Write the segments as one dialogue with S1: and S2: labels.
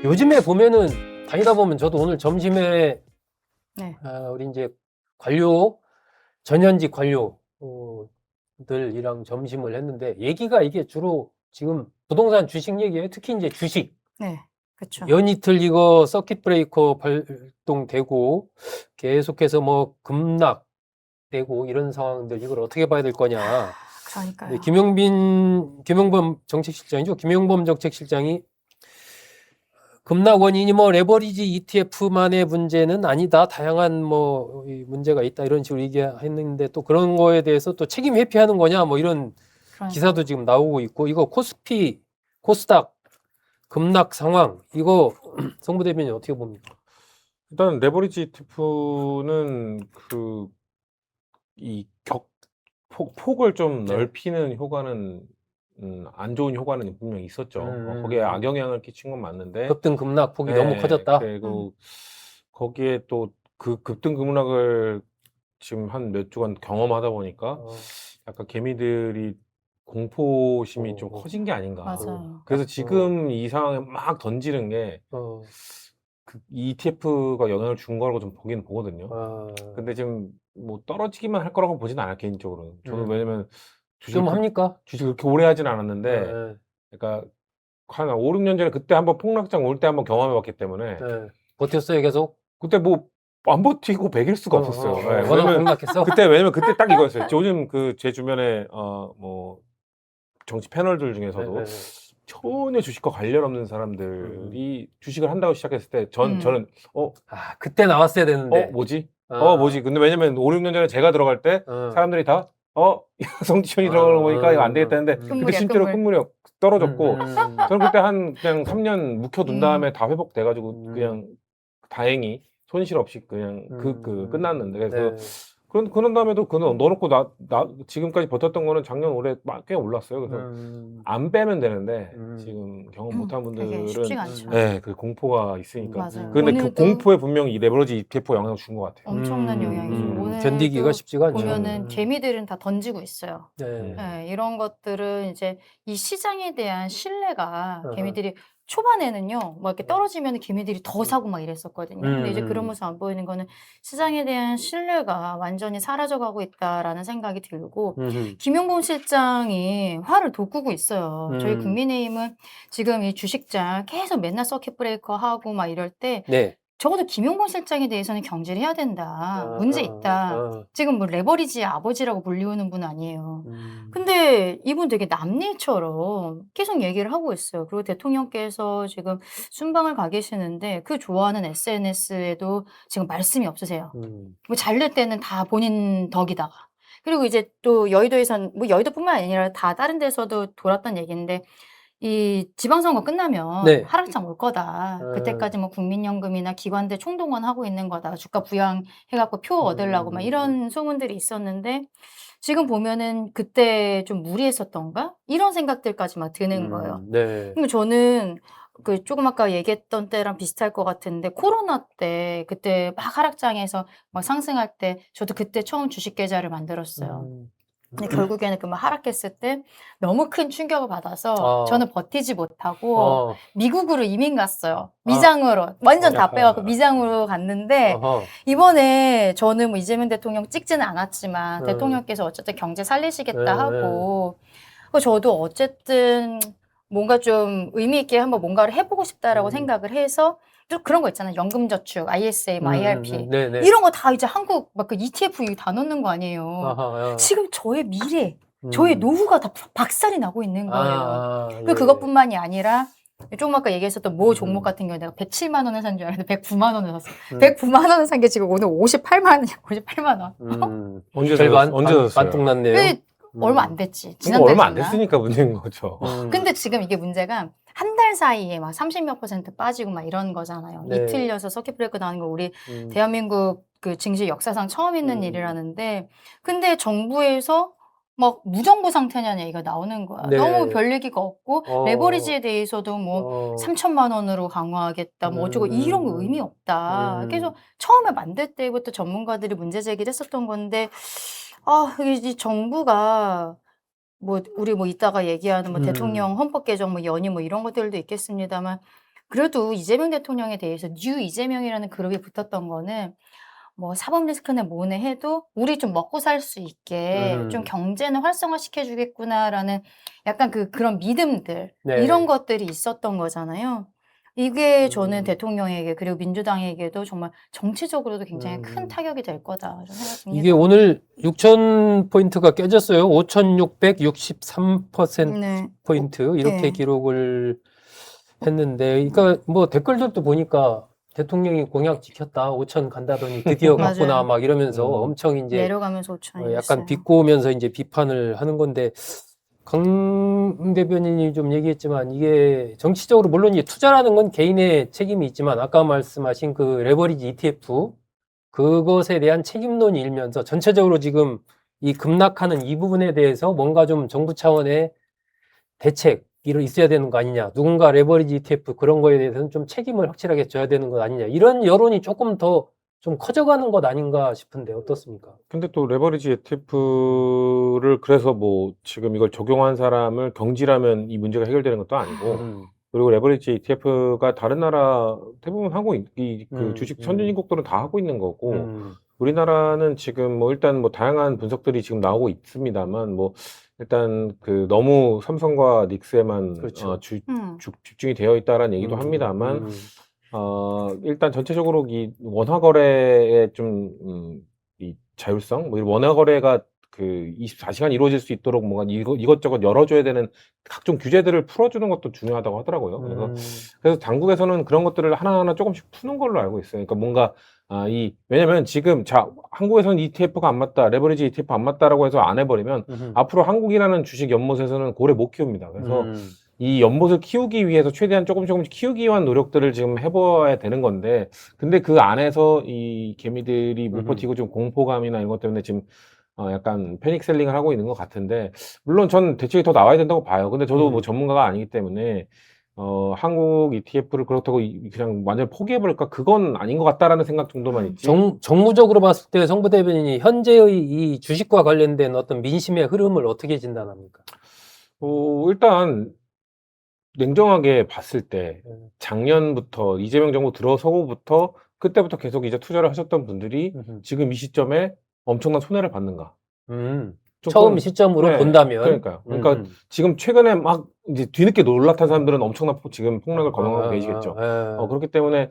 S1: 요즘에 보면은 다니다 보면 저도 오늘 점심에
S2: 네.
S1: 우리 이제 관료 전현직 관료들이랑 점심을 했는데 얘기가 이게 주로 지금 부동산 주식 얘기예요. 특히 이제 주식
S2: 네. 그쵸.
S1: 연이틀 이거 서킷 브레이커 발동되고 계속해서 뭐 급락되고 이런 상황들 이걸 어떻게 봐야 될 거냐. 근데
S2: 그러니까요.
S1: 김용범 정책실장이죠. 김용범 정책실장이 급락 원인이 뭐 레버리지 ETF만의 문제는 아니다. 다양한 뭐 문제가 있다. 이런 식으로 얘기했는데 또 그런 거에 대해서 또 책임 회피하는 거냐 뭐 이런 기사도
S2: 그러니까요.
S1: 지금 나오고 있고 이거 코스피, 코스닥 급락 상황 이거 송 부대변인 어떻게 봅니까?
S3: 일단 레버리지 ETF는 그 이 폭을 좀
S1: 네.
S3: 넓히는 효과는 안 좋은 효과는 분명히 있었죠. 거기에 악영향을 끼친 건 맞는데
S1: 급등 급락 폭이 너무 커졌다.
S3: 그리고 거기에 또 그 급등 급락을 지금 한 몇 주간 경험하다 보니까 약간 개미들이 공포심이 좀 커진 게 아닌가.
S2: 맞아요.
S3: 그래서 지금 이 상황에 막 던지는 게 그 ETF가 영향을 준 거라고 좀 보긴 보거든요. 근데 지금 뭐 떨어지기만 할 거라고 보지는 않아요, 개인적으로는. 저는 왜냐면
S1: 좀 합니까?
S3: 주식을 그렇게 오래 하진 않았는데
S1: 네,
S3: 그러니까 한 5-6년 전에 그때 한번 폭락장 올 때 한번 경험해 봤기 때문에
S1: 네. 버텼어요 계속?
S3: 그때 뭐 안 버티고 100 일 수가 없었어요. 예.
S1: 워낙
S3: 왜냐면
S1: 급락했어?
S3: 왜냐면 그때 딱 이거였어요. 요즘 그 제 주변에 뭐 정치 패널들 중에서도
S1: 네.
S3: 전혀 주식과 관련 없는 사람들이 주식을 한다고 시작했을 때 저는
S1: 그때 나왔어야 되는데.
S3: 뭐지?
S1: 아.
S3: 뭐지? 근데 왜냐면 5-6년 전에 제가 들어갈 때 사람들이 다 성지천이 들어가는 거 보니까 이거 안 되겠다 했는데 그때
S2: 끝물이야,
S3: 실제로
S2: 끝물.
S3: 끝물이 떨어졌고 저는 그때 그냥 3년 묵혀둔
S2: 음.
S3: 다음에 다 회복돼 가지고 그냥 다행히 손실 없이 그냥 끝났는데 그래서
S1: 네.
S3: 그런 다음에도 그거 넣어놓고 지금까지 버텼던 거는 작년 올해 꽤 올랐어요. 그래서 안 빼면 되는데 지금 경험 못한
S2: 되게
S3: 분들은
S2: 쉽지가 않죠.
S3: 그 공포가 있으니까.
S2: 맞아요.
S3: 근데 그
S2: 오늘도
S3: 공포에 분명히 이 레버리지 ETF가 영향을 준 것 같아요.
S2: 엄청난 영향이죠. 오늘도
S1: 견디기가 쉽지가 않죠.
S2: 보면은 개미들은 다 던지고 있어요.
S1: 네.
S2: 예, 이런 것들은 이제 이 시장에 대한 신뢰가
S1: 어허.
S2: 개미들이 초반에는요, 뭐 이렇게 떨어지면 개미들이 더 사고 막 이랬었거든요. 근데 이제 그런 모습 안 보이는 거는 시장에 대한 신뢰가 완전히 사라져가고 있다라는 생각이 들고, 김용범 실장이 화를 돋구고 있어요. 저희 국민의힘은 지금 이 주식장 계속 맨날 서킷 브레이커 하고 막 이럴 때
S1: 네.
S2: 적어도 김용범 실장에 대해서는 경질을 해야 된다. 문제 있다. 지금 뭐 레버리지의 아버지라고 불리우는 분 아니에요. 근데 이분 되게 남일처럼 계속 얘기를 하고 있어요. 그리고 대통령께서 지금 순방을 가 계시는데 그 좋아하는 SNS에도 지금 말씀이 없으세요. 뭐 잘 될 때는 다 본인 덕이다가. 그리고 이제 또 여의도에선 뭐 여의도뿐만 아니라 다 다른 데서도 돌았던 얘기인데 이 지방선거 끝나면
S1: 네.
S2: 하락장 올 거다. 그때까지 뭐 국민연금이나 기관들 총동원하고 있는 거다. 주가 부양해 갖고 표 얻으려고 막 이런 소문들이 있었는데 지금 보면은 그때 좀 무리했었던가? 이런 생각들까지 막 드는 거예요.
S1: 네.
S2: 그럼 저는 그 조금 아까 얘기했던 때랑 비슷할 것 같은데 코로나 때 그때 막 하락장에서 막 상승할 때 저도 그때 처음 주식 계좌를 만들었어요. 근데 결국에는 그 막 하락했을 때 너무 큰 충격을 받아서 저는 버티지 못하고 미국으로 이민 갔어요. 미장으로. 완전 다 빼갖고 미장으로 갔는데 이번에 저는 뭐 이재명 대통령 찍지는 않았지만 대통령께서 어쨌든 경제 살리시겠다 하고 저도 어쨌든 뭔가 좀 의미 있게 한번 뭔가를 해보고 싶다라고 생각을 해서 또 그런 거 있잖아요. 연금저축, ISA, 뭐 IRP
S1: 네네.
S2: 이런 거 다 이제 한국 막 그 ETF 이거 다 넣는 거 아니에요.
S1: 아하,
S2: 지금 저의 미래, 저의 노후가 다 박살이 나고 있는 거예요.
S1: 예.
S2: 그리고 그것뿐만이 아니라 조금 아까 얘기했었던 모 종목 같은 경우에 내가 107만 원을 산 줄 알았는데 109만 원을 샀어. 109만 원을 산 게 지금 오늘 58만 원이야. 58만 원.
S3: 언제
S1: 절반
S3: 언제 샀어요?
S1: 반통났네요.
S2: 왜 얼마 안 됐지.
S3: 그거
S2: 지난달
S3: 얼마 안
S2: 샀나?
S3: 됐으니까 문제인 거죠.
S2: 근데 지금 이게 문제가 한 달 사이에 막 30몇 % 빠지고 막 이런 거잖아요.
S1: 네.
S2: 이틀려서 서킷 브레이크 나는 거 우리 대한민국 그 증시 역사상 처음 있는 일이라는데 근데 정부에서 막 무정부 상태냐는 얘기가 나오는 거야.
S1: 네.
S2: 너무 별 얘기가 없고 레버리지에 대해서도 뭐 3천만 원으로 강화하겠다 뭐 어쩌고 이런 거 의미 없다. 그래서 처음에 만들 때부터 전문가들이 문제 제기를 했었던 건데 이 정부가 뭐 우리 뭐 이따가 얘기하는 뭐 대통령 헌법 개정 뭐 연임 뭐 이런 것들도 있겠습니다만 그래도 이재명 대통령에 대해서 뉴 이재명이라는 그룹이 붙었던 거는 뭐 사법 리스크는 뭐네 해도 우리 좀 먹고 살 수 있게 좀 경제는 활성화시켜 주겠구나라는 약간 그런 믿음들
S1: 네.
S2: 이런 것들이 있었던 거잖아요. 이게 저는 대통령에게 그리고 민주당에게도 정말 정치적으로도 굉장히 큰 타격이 될 거다 이런 생각이 듭니다.
S1: 이게 오늘 6,000포인트가 깨졌어요. 5,663%
S2: 네.
S1: 포인트 이렇게
S2: 네.
S1: 기록을 했는데, 그러니까 뭐 댓글들도 보니까 대통령이 공약 지켰다, 5천 간다더니 드디어 갔구나
S2: 맞아요.
S1: 막 이러면서 엄청 이제
S2: 내려가면서 5천이
S1: 약간
S2: 됐어요.
S1: 비꼬면서 이제 비판을 하는 건데, 강 대변인이 좀 얘기했지만 이게 정치적으로 물론 이 투자라는 건 개인의 책임이 있지만 아까 말씀하신 그 레버리지 ETF 그것에 대한 책임론이 일면서 전체적으로 지금 이 급락하는 이 부분에 대해서 뭔가 좀 정부 차원의 대책이 있어야 되는 거 아니냐. 누군가 레버리지 ETF 그런 거에 대해서는 좀 책임을 확실하게 져야 되는 것 아니냐. 이런 여론이 조금 더 좀 커져가는 것 아닌가 싶은데 어떻습니까?
S3: 근데 또 레버리지 ETF를 그래서 뭐 지금 이걸 적용한 사람을 경질하면 이 문제가 해결되는 것도 아니고 그리고 레버리지 ETF가 다른 나라 대부분 하고 그 주식 선진국들은 다 하고 있는 거고 우리나라는 지금 뭐 일단 뭐 다양한 분석들이 지금 나오고 있습니다만 뭐 일단 그 너무 삼성과 닉스에만
S1: 그렇죠.
S3: 집중이 되어 있다라는 얘기도 합니다만 일단 전체적으로 이 원화 거래의 좀 이 자율성 뭐 이런 원화 거래가 그 24시간 이루어질 수 있도록 뭔가 이것저것 열어줘야 되는 각종 규제들을 풀어주는 것도 중요하다고 하더라고요. 그래서 당국에서는 그런 것들을 하나하나 조금씩 푸는 걸로 알고 있어요. 그러니까 뭔가 왜냐면 지금 한국에서는 ETF가 안 맞다, 레버리지 ETF 안 맞다라고 해서 안 해버리면 앞으로 한국이라는 주식 연못에서는 고래 못 키웁니다. 그래서 이 연못을 키우기 위해서 최대한 조금씩 키우기 위한 노력들을 지금 해봐야 되는 건데, 근데 그 안에서 이 개미들이 못 버티고 좀 공포감이나 이런 것 때문에 지금 약간 패닉 셀링을 하고 있는 것 같은데, 물론 전 대책이 더 나와야 된다고 봐요. 근데 저도 뭐 전문가가 아니기 때문에 한국 ETF를 그렇다고 그냥 완전 포기해버릴까? 그건 아닌 것 같다라는 생각 정도만 있지.
S1: 정무적으로 봤을 때 성부 대변인이 현재의 이 주식과 관련된 어떤 민심의 흐름을 어떻게 진단합니까?
S3: 일단 냉정하게 봤을 때 작년부터 이재명 정부 들어서고부터 그때부터 계속 이제 투자를 하셨던 분들이 지금 이 시점에 엄청난 손해를 받는가?
S1: 처음 시점으로
S3: 네,
S1: 본다면.
S3: 그러니까요. 그러니까 지금 최근에 막 이제 뒤늦게 놀랐던 사람들은 엄청난 지금 폭락을 거듭하고 계시겠죠. 그렇기 때문에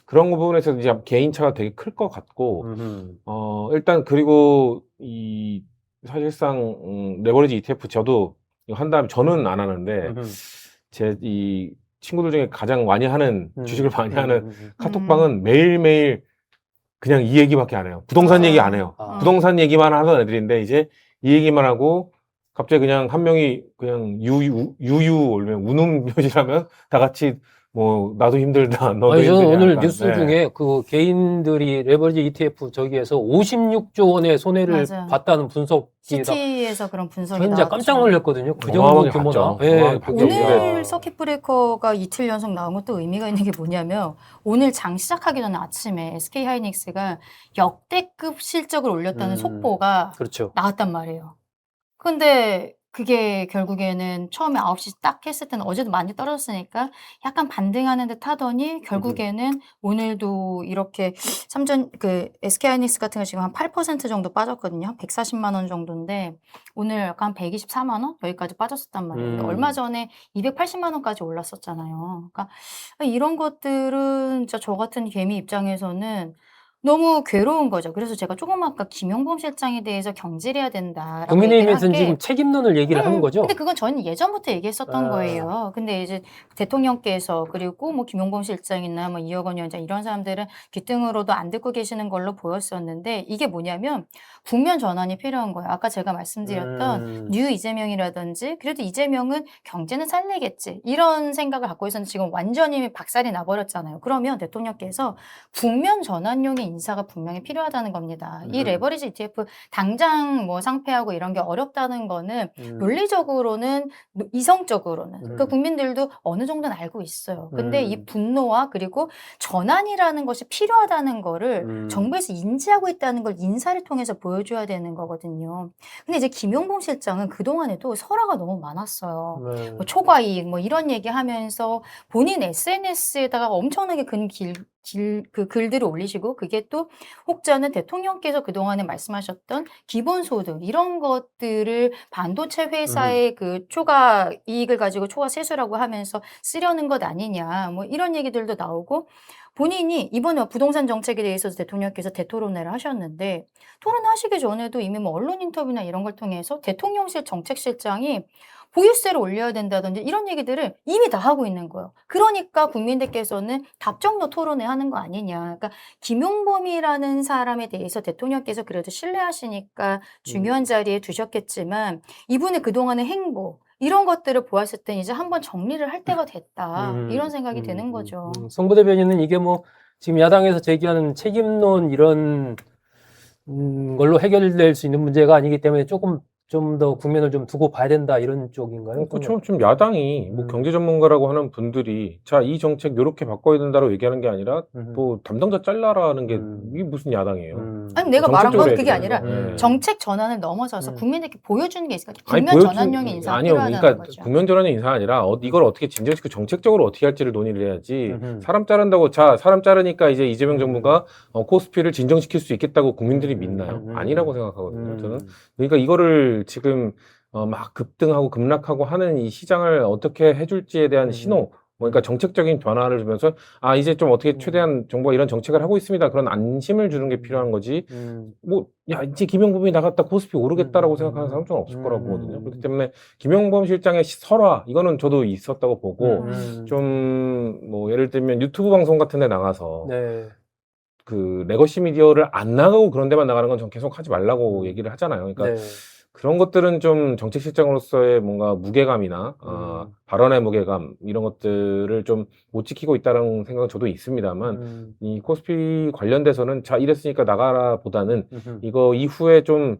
S3: 그런 부분에서 이제 개인차가 되게 클 것 같고, 일단 그리고 사실상 레버리지 ETF 저도 이거 한 다음에 저는 안 하는데 이 친구들 중에 가장 많이 하는 주식을 많이 하는 카톡방은 매일매일 그냥 이 얘기밖에 안 해요. 부동산 얘기 안 해요. 부동산 얘기만 하던 애들인데 이제 이 얘기만 하고 갑자기 그냥 한 명이 그냥 유유 올면 우는 표시라면 다 같이 뭐 나도 힘들다 너도
S1: 아니, 저는
S3: 힘들다
S1: 오늘
S3: 약간,
S1: 뉴스 중에 그 개인들이 레버리지 ETF 저기에서 56조 원의 손해를
S2: 맞아요.
S1: 봤다는 분석이
S2: CT에서 그런 분석이
S1: 진짜
S2: 나왔죠.
S1: 깜짝 놀랐거든요. 그 정도
S3: 어마어마하게
S1: 규모나.
S3: 봤죠. 어마어마하게 봤죠.
S2: 오늘 서킷 브레이커가 이틀 연속 나온 것도 의미가 있는 게 뭐냐면 오늘 장 시작하기 전에 아침에 SK 하이닉스가 역대급 실적을 올렸다는 속보가
S1: 그렇죠.
S2: 나왔단 말이에요. 근데 그게 결국에는 처음에 9시 딱 했을 때는 어제도 많이 떨어졌으니까 약간 반등하는 듯 하더니 결국에는 오늘도 이렇게 SK 하이닉스 같은 거 지금 한 8% 정도 빠졌거든요. 140만 원 정도인데 오늘 약간 124만 원 여기까지 빠졌었단 말이에요. 근데 얼마 전에 280만 원까지 올랐었잖아요. 그러니까 이런 것들은 진짜 저 같은 개미 입장에서는 너무 괴로운 거죠. 그래서 제가 조금 아까 김용범 실장에 대해서 경질해야 된다라고 얘기를 한
S1: 국민의힘에서는 지금
S2: 게
S1: 책임론을 얘기를 하는 거죠.
S2: 근데 그건 저는 예전부터 얘기했었던 거예요. 근데 이제 대통령께서 그리고 뭐 김용범 실장이나 뭐 이혁원 위원장 이런 사람들은 귓등으로도 안 듣고 계시는 걸로 보였었는데 이게 뭐냐면 국면 전환이 필요한 거예요. 아까 제가 말씀드렸던 뉴 이재명이라든지 그래도 이재명은 경제는 살리겠지 이런 생각을 갖고 있었는데 지금 완전히 박살이 나버렸잖아요. 그러면 대통령께서 국면 전환용인 인사가 분명히 필요하다는 겁니다. 이 레버리지 ETF 당장 뭐 상폐하고 이런 게 어렵다는 거는 논리적으로는 이성적으로는 그러니까 국민들도 어느 정도는 알고 있어요. 근데 이 분노와 그리고 전환이라는 것이 필요하다는 거를 정부에서 인지하고 있다는 걸 인사를 통해서 보여줘야 되는 거거든요. 근데 이제 김용범 실장은 그동안에도 설화가 너무 많았어요. 뭐 초과이익 뭐 이런 얘기하면서 본인 SNS에다가 엄청나게 그 글들을 올리시고 그게 또 혹자는 대통령께서 그동안에 말씀하셨던 기본소득 이런 것들을 반도체 회사의 그 초과 이익을 가지고 초과 세수라고 하면서 쓰려는 것 아니냐 뭐 이런 얘기들도 나오고 본인이 이번에 부동산 정책에 대해서 대통령께서 대토론회를 하셨는데 토론하시기 전에도 이미 뭐 언론 인터뷰나 이런 걸 통해서 대통령실 정책실장이 보유세를 올려야 된다든지 이런 얘기들을 이미 다 하고 있는 거예요. 그러니까 국민들께서는 답정너 토론회 하는 거 아니냐. 그러니까 김용범이라는 사람에 대해서 대통령께서 그래도 신뢰하시니까 중요한 자리에 두셨겠지만 이분의 그동안의 행보 이런 것들을 보았을 때 이제 한번 정리를 할 때가 됐다. 이런 생각이 드는 거죠.
S1: 송 부대변인은 이게 뭐 지금 야당에서 제기하는 책임론 이런 걸로 해결될 수 있는 문제가 아니기 때문에 조금 좀 더 국면을 좀 두고 봐야 된다 이런 쪽인가요?
S3: 그렇죠. 지금 야당이 뭐 경제 전문가라고 하는 분들이 자, 이 정책 요렇게 바꿔야 된다고 얘기하는 게 아니라 뭐 담당자 잘라라는 게 이게 무슨 야당이에요.
S2: 아니 내가 말한 건 그게 아니라
S3: 네.
S2: 정책 전환을 넘어서서 국민들께 보여주는 게 있으니까
S3: 아니,
S2: 국면 전환용의 인사가
S3: 아니요.
S2: 필요하다는
S3: 그러니까
S2: 거죠.
S3: 국면 전환의 인사가 아니라 이걸 어떻게 진정시키고 정책적으로 어떻게 할지를 논의를 해야지. 사람 자른다고 자, 사람 자르니까 이제 이재명 정부가 코스피를 진정시킬 수 있겠다고 국민들이 믿나요? 아니라고 생각하거든요. 저는. 그러니까 이거를 지금 막 급등하고 급락하고 하는 이 시장을 어떻게 해줄지에 대한 신호, 그러니까 정책적인 변화를 주면서 아 이제 좀 어떻게 최대한 정부가 이런 정책을 하고 있습니다. 그런 안심을 주는 게 필요한 거지. 뭐 야 이제 김용범이 나갔다 코스피 오르겠다라고 생각하는 사람은 좀 없을 거라고 보거든요. 그렇기 때문에 김용범 실장의 설화 이거는 저도 있었다고 보고 좀 뭐 예를 들면 유튜브 방송 같은 데 나가서 그 레거시 미디어를 안 나가고 그런 데만 나가는 건 전 계속 하지 말라고 얘기를 하잖아요. 그러니까 그런 것들은 좀 정책실장으로서의 뭔가 무게감이나 발언의 무게감 이런 것들을 좀 못 지키고 있다는 생각은 저도 있습니다만 이 코스피 관련돼서는 자 이랬으니까 나가라 보다는 이거 이후에 좀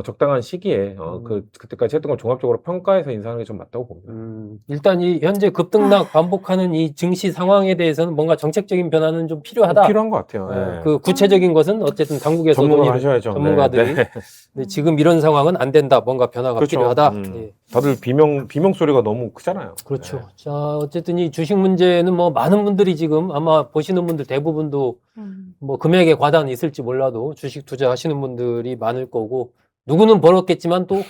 S3: 적당한 시기에 그때까지 했던 걸 종합적으로 평가해서 인사하는 게 좀 맞다고 봅니다.
S1: 일단 이 현재 급등락 반복하는 이 증시 상황에 대해서는 뭔가 정책적인 변화는 좀 필요하다.
S3: 필요한 것 같아요. 네.
S1: 그 구체적인 것은 어쨌든 당국에서
S3: 전문가가 하셔야죠.
S1: 전문가들이
S3: 네.
S1: 근데 지금 이런 상황은 안 된다. 뭔가 변화가
S3: 그렇죠.
S1: 필요하다.
S3: 다들 비명 소리가 너무 크잖아요.
S1: 그렇죠.
S3: 네.
S1: 자, 어쨌든 이 주식 문제는 뭐 많은 분들이 지금 아마 보시는 분들 대부분도 뭐 금액에 과단이 있을지 몰라도 주식 투자하시는 분들이 많을 거고 누구는 벌었겠지만 또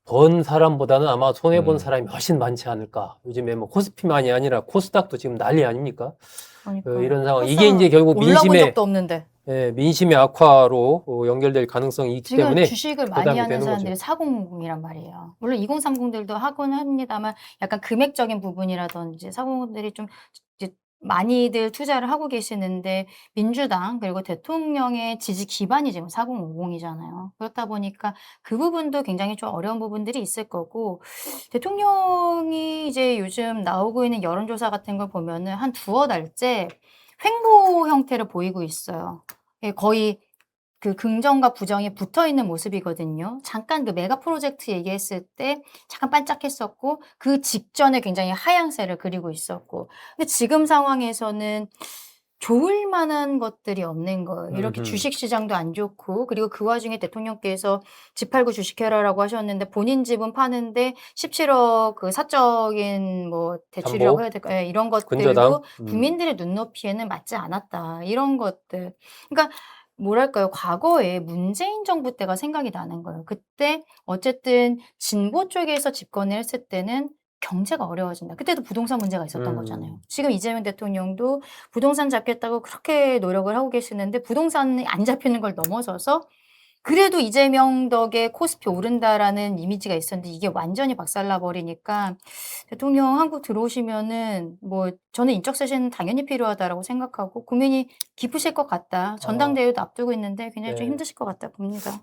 S1: 번 사람보다는 아마 손해본 사람이 훨씬 많지 않을까. 요즘에 뭐 코스피만이 아니라 코스닥도 지금 난리 아닙니까? 이런 상황. 이게 이제 결국
S2: 올라본 적도 없는데.
S1: 민심의 악화로 연결될 가능성이 있기
S2: 지금
S1: 때문에
S2: 주식을 많이 하는 사람들이 4030이란 말이에요. 물론 2030들도 하곤 합니다만 약간 금액적인 부분이라든지 4030들이 좀 이제 많이들 투자를 하고 계시는데 민주당 그리고 대통령의 지지 기반이 지금 4050이잖아요. 그렇다 보니까 그 부분도 굉장히 좀 어려운 부분들이 있을 거고 대통령이 이제 요즘 나오고 있는 여론조사 같은 걸 보면은 한 두어 달째 횡보 형태를 보이고 있어요. 거의 그 긍정과 부정이 붙어 있는 모습이거든요. 잠깐 그 메가 프로젝트 얘기했을 때 잠깐 반짝했었고 그 직전에 굉장히 하향세를 그리고 있었고 근데 지금 상황에서는 좋을 만한 것들이 없는 거예요. 이렇게 주식 시장도 안 좋고 그리고 그 와중에 대통령께서 집 팔고 주식해라라고 하셨는데 본인 집은 파는데 17억 그 사적인 뭐 대출이라고 해야 될까? 예, 이런 것들도
S1: 근저당.
S2: 국민들의 눈높이에는 맞지 않았다. 이런 것들. 그러니까 뭐랄까요? 과거에 문재인 정부 때가 생각이 나는 거예요. 그때 어쨌든 진보 쪽에서 집권을 했을 때는 경제가 어려워진다. 그때도 부동산 문제가 있었던 거잖아요. 지금 이재명 대통령도 부동산 잡겠다고 그렇게 노력을 하고 계시는데 부동산이 안 잡히는 걸 넘어서서 그래도 이재명 덕에 코스피 오른다라는 이미지가 있었는데 이게 완전히 박살나 버리니까 대통령 한국 들어오시면은 뭐 저는 인적 쇄신은 당연히 필요하다라고 생각하고 고민이 깊으실 것 같다. 전당대회도 앞두고 있는데 굉장히 좀 힘드실 것 같다 봅니다.